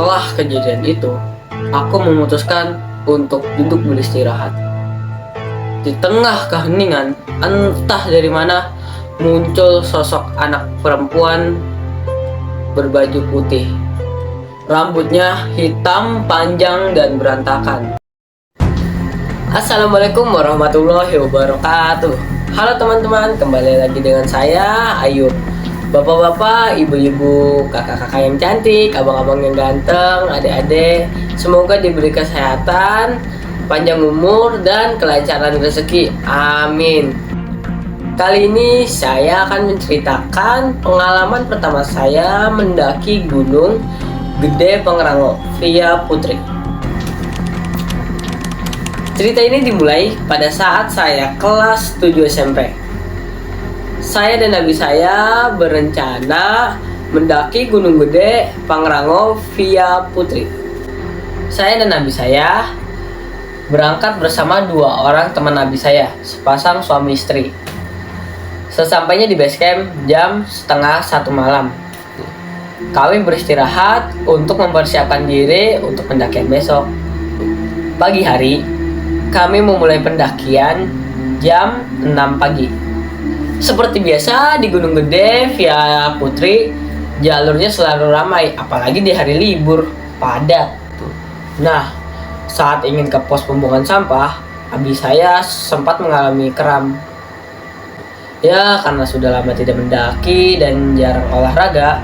Setelah kejadian itu, aku memutuskan untuk duduk beristirahat. Di tengah keheningan, entah dari mana muncul sosok anak perempuan berbaju putih. Rambutnya hitam, panjang, dan berantakan. Assalamualaikum warahmatullahi wabarakatuh. Halo teman-teman, kembali lagi dengan saya Ayub. Bapak-bapak, ibu-ibu, kakak-kakak yang cantik, abang-abang yang ganteng, adik-adik, semoga diberi kesehatan, panjang umur, dan kelancaran rezeki. Amin. Kali ini saya akan menceritakan pengalaman pertama saya mendaki Gunung Gede Pangrango via Putri. Cerita ini dimulai pada saat saya kelas 7 SMP. Saya dan nabi saya berencana mendaki Gunung Gede Pangrango via Putri. Saya dan nabi saya berangkat bersama dua orang teman nabi saya, sepasang suami istri. Sesampainya di base camp jam setengah 1 malam, kami beristirahat untuk mempersiapkan diri untuk pendakian besok. Pagi hari, kami memulai pendakian jam 6 pagi. Seperti biasa di Gunung Gede via Putri, jalurnya selalu ramai, apalagi di hari libur, padat. Nah, saat ingin ke pos pembuangan sampah, abi saya sempat mengalami kram. Ya, karena sudah lama tidak mendaki dan jarang olahraga,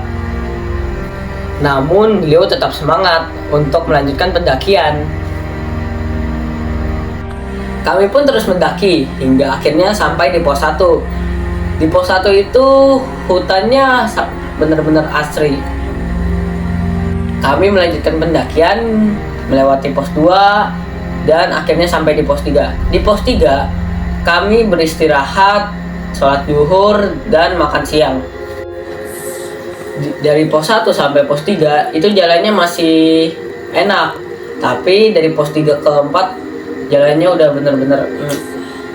namun beliau tetap semangat untuk melanjutkan pendakian. Kami pun terus mendaki hingga akhirnya sampai di pos 1. Di pos 1 itu hutannya benar-benar asri. Kami melanjutkan pendakian melewati pos 2 dan akhirnya sampai di pos 3. Di pos 3 kami beristirahat, sholat zuhur, dan makan siang. Dari pos 1 sampai pos 3 itu jalannya masih enak, tapi dari pos 3 ke 4 jalannya udah bener-bener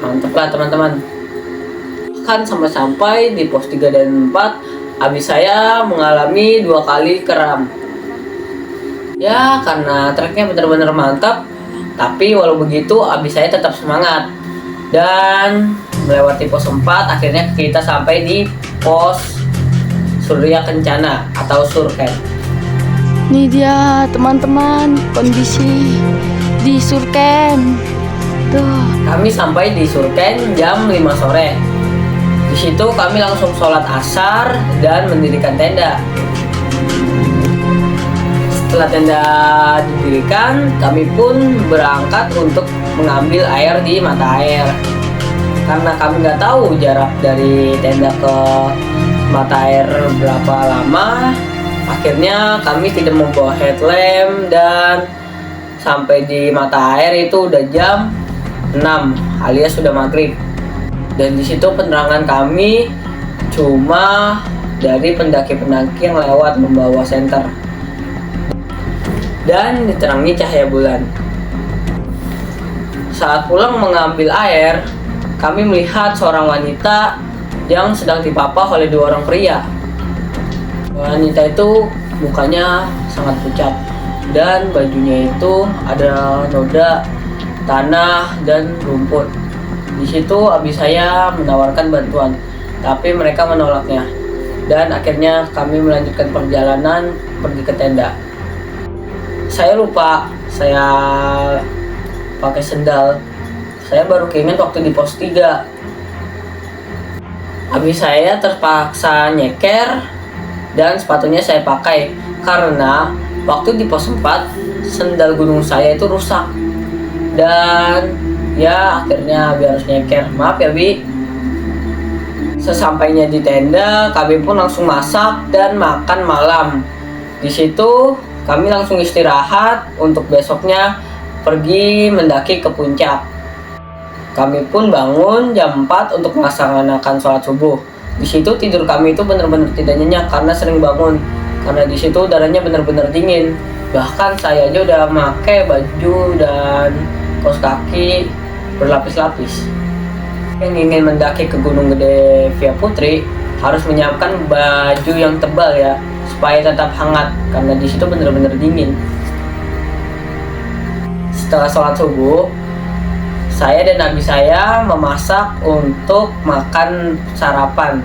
mantep lah teman-teman. Kan sampai di pos 3 dan 4 abi saya mengalami 2 kali kram. Ya, karena treknya bener-bener mantap, tapi walau begitu abi saya tetap semangat. Dan melewati pos 4 akhirnya kita sampai di pos Surya Kencana atau Surken. Ini dia teman-teman kondisi di Surken. Tuh. Kami sampai di Surken jam 5 sore. Di situ kami langsung sholat asar dan mendirikan tenda. Setelah tenda didirikan, kami pun berangkat untuk mengambil air di mata air. Karena kami nggak tahu jarak dari tenda ke mata air berapa lama, akhirnya kami tidak membawa headlamp dan sampai di mata air itu udah jam 6 alias sudah maghrib. Dan di situ penerangan kami cuma dari pendaki-pendaki yang lewat membawa senter dan diterangi cahaya bulan. Saat pulang mengambil air, kami melihat seorang wanita yang sedang dipapah oleh 2 orang pria. Wanita itu mukanya sangat pucat dan bajunya itu ada noda tanah dan rumput. Di situ abi saya menawarkan bantuan, tapi mereka menolaknya. Dan akhirnya kami melanjutkan perjalanan pergi ke tenda. Saya lupa saya pakai sendal. Saya baru keinget waktu di pos 3. Abi saya terpaksa nyeker dan sepatunya saya pakai karena waktu di pos 4 sendal gunung saya itu rusak. Dan ya akhirnya Abi harus nyeker. Maaf ya Bi. Sesampainya di tenda, kami pun langsung masak dan makan malam. Di situ kami langsung istirahat untuk besoknya pergi mendaki ke puncak. Kami pun bangun jam 4 untuk melaksanakan sholat subuh. Di situ tidur kami itu benar-benar tidak nyenyak karena sering bangun. Karena di situ udaranya benar-benar dingin. Bahkan saya aja udah pakai baju dan kaos kaki berlapis-lapis. Yang ingin mendaki ke Gunung Gede via Putri harus menyiapkan baju yang tebal ya, supaya tetap hangat karena di situ benar-benar dingin. Setelah sholat subuh, saya dan nabi saya memasak untuk makan sarapan.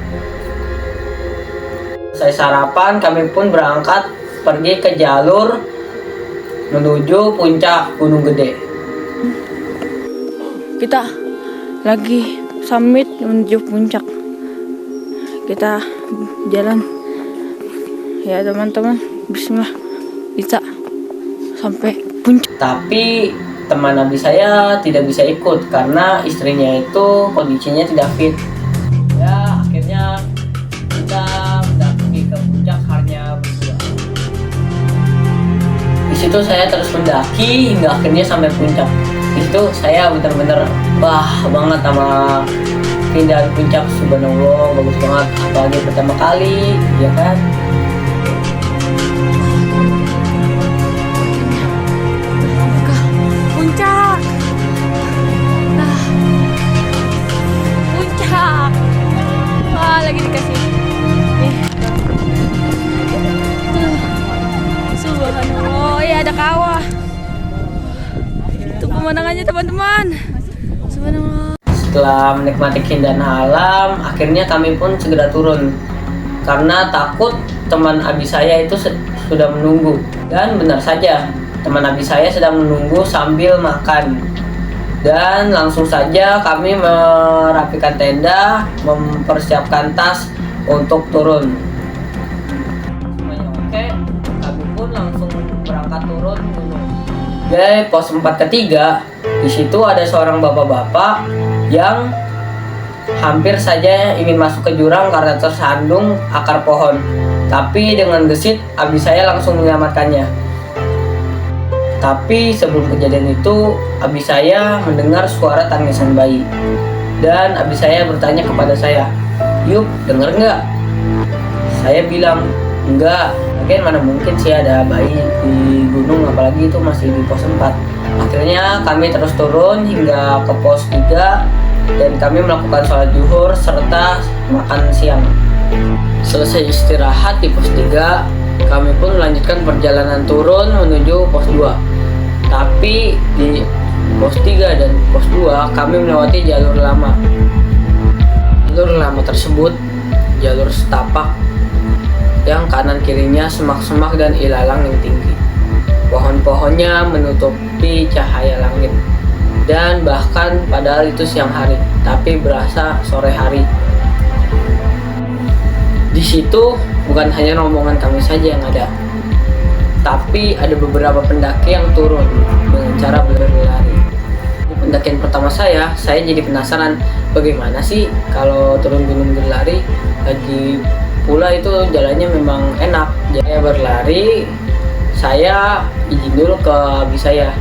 Saya sarapan, kami pun berangkat pergi ke jalur menuju puncak Gunung Gede. Kita lagi summit menuju puncak. Kita jalan. Ya teman-teman, bismillah. Kita sampai puncak. Tapi teman nabi saya tidak bisa ikut karena istrinya itu kondisinya tidak fit. Ya, akhirnya kita mendaki ke puncak hanya berdua. Di situ saya terus mendaki hingga akhirnya sampai puncak. Di situ saya benar-benar wah banget sama keindahan puncak. Subhanallah, bagus banget, apalagi pertama kali, ya kan? Puncak. Puncak. Wah, lagi dikasih. Subhanallah, ya ada kawah. Itu pemandangannya teman-teman. Subhanallah. Setelah menikmati keindahan alam, akhirnya kami pun segera turun karena takut teman abi saya itu sudah menunggu. Dan benar saja, teman abi saya sedang menunggu sambil makan. Dan langsung saja kami merapikan tenda, mempersiapkan tas untuk turun. Semuanya oke, kami pun langsung berangkat turun gunung. Di pos 4 ketiga, di situ ada seorang bapak-bapak yang hampir saja ingin masuk ke jurang karena tersandung akar pohon. Tapi dengan gesit, abi saya langsung menyelamatkannya. Tapi sebelum kejadian itu, abi saya mendengar suara tangisan bayi. Dan abi saya bertanya kepada saya, "Yuk, dengar nggak?" Saya bilang, "Enggak, lagian mana mungkin sih ada bayi di gunung, apalagi itu masih di pos 4. Akhirnya kami terus turun hingga ke pos 3 dan kami melakukan sholat zuhur serta makan siang. Selesai istirahat di pos 3, kami pun melanjutkan perjalanan turun menuju pos 2. Tapi di pos 3 dan pos 2 kami melewati jalur lama. Jalur lama tersebut jalur setapak yang kanan kirinya semak-semak dan ilalang yang tinggi. Pohon-pohonnya menutupi cahaya langit. Dan bahkan padahal itu siang hari, tapi berasa sore hari. Di situ bukan hanya rombongan kami saja yang ada, tapi ada beberapa pendaki yang turun dengan cara berlari. Di pendakian pertama saya jadi penasaran bagaimana sih kalau turun gunung berlari. Lagi pula itu jalannya memang enak. Saya berlari, saya izin dulu ke abi saya.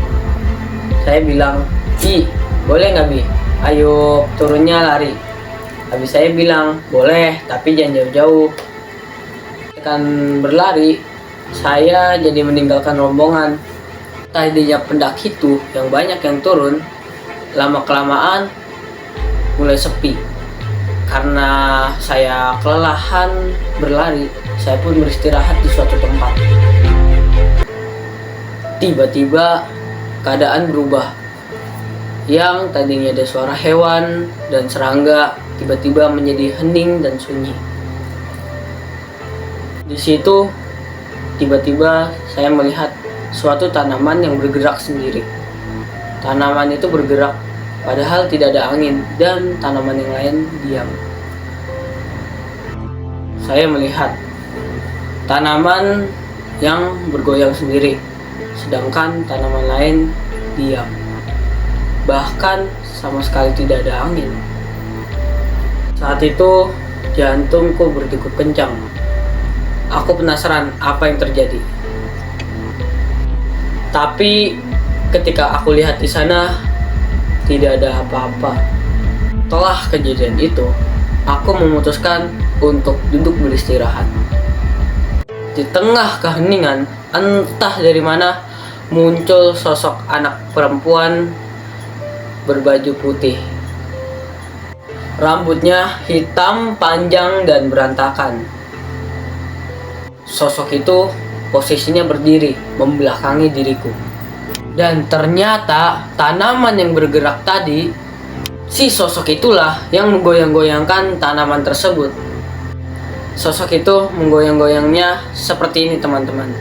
Saya bilang, "Bi, boleh nggak Bi? Ayo turunnya lari." Abi saya bilang, "Boleh, tapi jangan jauh-jauh." Akan berlari, saya jadi meninggalkan rombongan. Tadinya pendaki itu yang banyak yang turun, lama-kelamaan mulai sepi. Karena saya kelelahan berlari, saya pun beristirahat di suatu tempat. Tiba-tiba keadaan berubah. Yang tadinya ada suara hewan dan serangga tiba-tiba menjadi hening dan sunyi. Di situ tiba-tiba saya melihat suatu tanaman yang bergerak sendiri. Tanaman itu bergerak padahal tidak ada angin dan tanaman yang lain diam. Saya melihat tanaman yang bergoyang sendiri, sedangkan tanaman lain diam. Bahkan sama sekali tidak ada angin. Saat itu jantungku berdegup kencang. Aku penasaran apa yang terjadi. Tapi ketika aku lihat di sana tidak ada apa-apa. Setelah kejadian itu, aku memutuskan untuk duduk beristirahat. Di tengah keheningan, entah dari mana muncul sosok anak perempuan berbaju putih. Rambutnya hitam, panjang, dan berantakan. Sosok itu posisinya berdiri membelakangi diriku. Dan ternyata tanaman yang bergerak tadi, si sosok itulah yang menggoyang-goyangkan tanaman tersebut. Sosok itu menggoyang-goyangnya seperti ini teman-teman.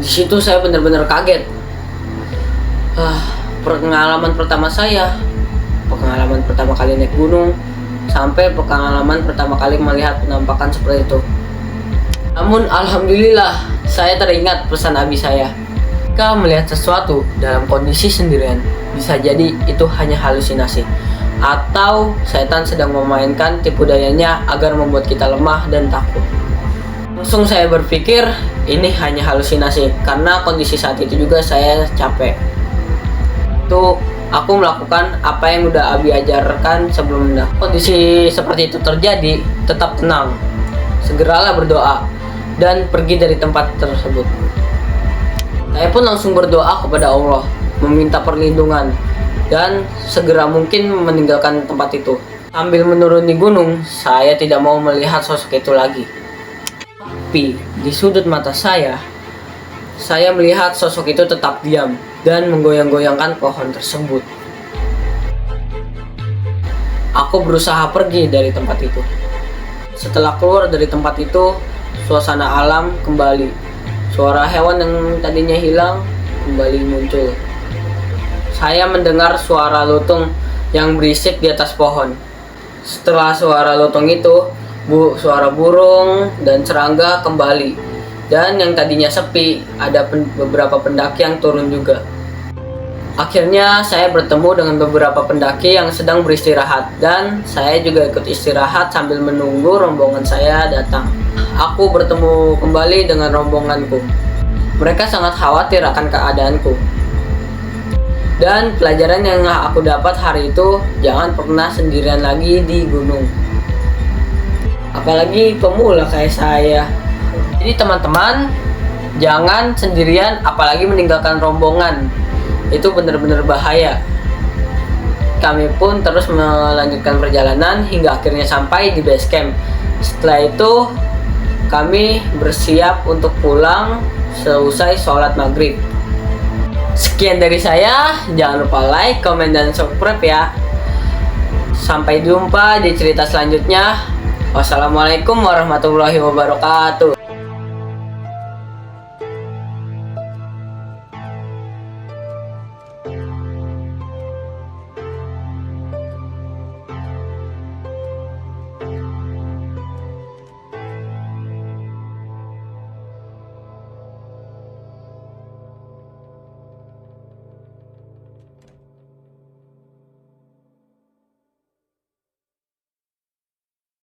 Di situ saya benar-benar kaget. Pengalaman pertama saya, pengalaman pertama kali naik gunung, sampai pengalaman pertama kali melihat penampakan seperti itu. Namun alhamdulillah, saya teringat pesan abi saya. Jika melihat sesuatu dalam kondisi sendirian, bisa jadi itu hanya halusinasi, atau setan sedang memainkan tipu dayanya agar membuat kita lemah dan takut. Langsung saya berpikir ini hanya halusinasi, karena kondisi saat itu juga saya capek. Itu aku melakukan apa yang udah abi ajarkan sebelumnya. Kondisi seperti itu terjadi, tetap tenang, segeralah berdoa dan pergi dari tempat tersebut. Saya pun langsung berdoa kepada Allah, meminta perlindungan dan segera mungkin meninggalkan tempat itu. Sambil menuruni gunung, saya tidak mau melihat sosok itu lagi. Tapi di sudut mata saya melihat sosok itu tetap diam dan menggoyang-goyangkan pohon tersebut. Aku berusaha pergi dari tempat itu. Setelah keluar dari tempat itu, suasana alam kembali. Suara hewan yang tadinya hilang kembali muncul. Saya mendengar suara lutung yang berisik di atas pohon. Setelah suara lutung itu, suara burung dan serangga kembali. Dan yang tadinya sepi, ada beberapa pendaki yang turun juga. Akhirnya saya bertemu dengan beberapa pendaki yang sedang beristirahat, dan saya juga ikut istirahat sambil menunggu rombongan saya datang. Aku bertemu kembali dengan rombonganku. Mereka sangat khawatir akan keadaanku. Dan pelajaran yang aku dapat hari itu, jangan pernah sendirian lagi di gunung. Apalagi pemula kayak saya. Jadi teman-teman, jangan sendirian, apalagi meninggalkan rombongan. Itu benar-benar bahaya. Kami pun terus melanjutkan perjalanan hingga akhirnya sampai di base camp. Setelah itu, kami bersiap untuk pulang seusai sholat maghrib. Sekian dari saya, jangan lupa like, komen, dan subscribe ya. Sampai jumpa di cerita selanjutnya. Wassalamualaikum warahmatullahi wabarakatuh.